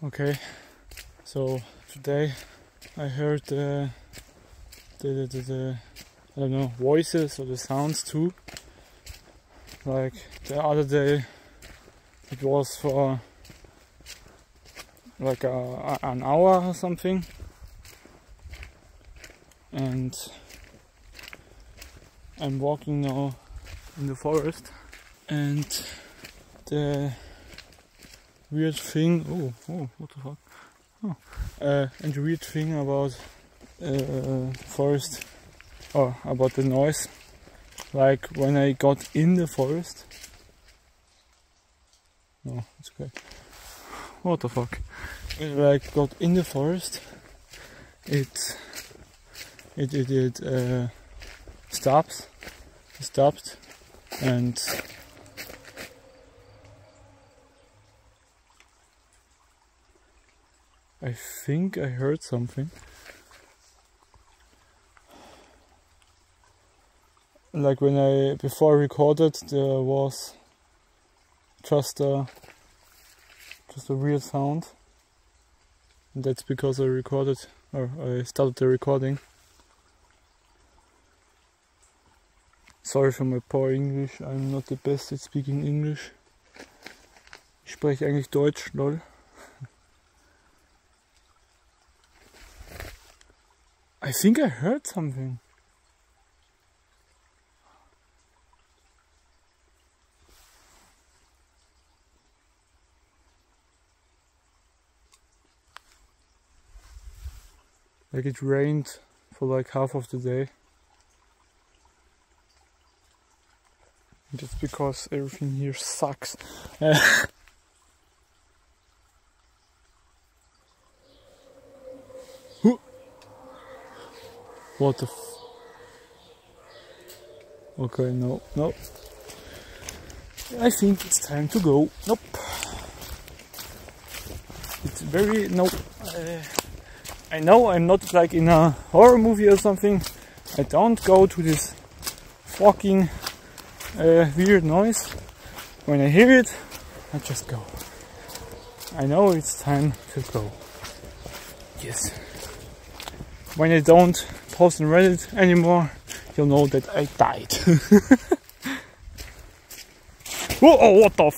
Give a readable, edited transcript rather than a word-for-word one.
Okay, so today I heard the I don't know, voices or the sounds too. Like the other day it was for like an hour or something, and I'm walking now in the forest, and the weird thing, oh, what the fuck? Oh. And the weird thing about forest, or about the noise, like when I got in the forest. No, it's okay. What the fuck? When I got in the forest, it stopped, and I think I heard something. Like when before I recorded, there was just a weird sound. And that's because I recorded, or I started the recording. Sorry for my poor English, I'm not the best at speaking English. Ich spreche eigentlich Deutsch, lol. I think I heard something. Like it rained for like half of the day. That's because everything here sucks. What the Okay, no. I think it's time to go. Nope. It's very, no. I know I'm not like in a horror movie or something. I don't go to this fucking weird noise. When I hear it, I just go. I know it's time to go. Yes. When I don't post on Reddit anymore, you'll know that I died. Oh, what the f***?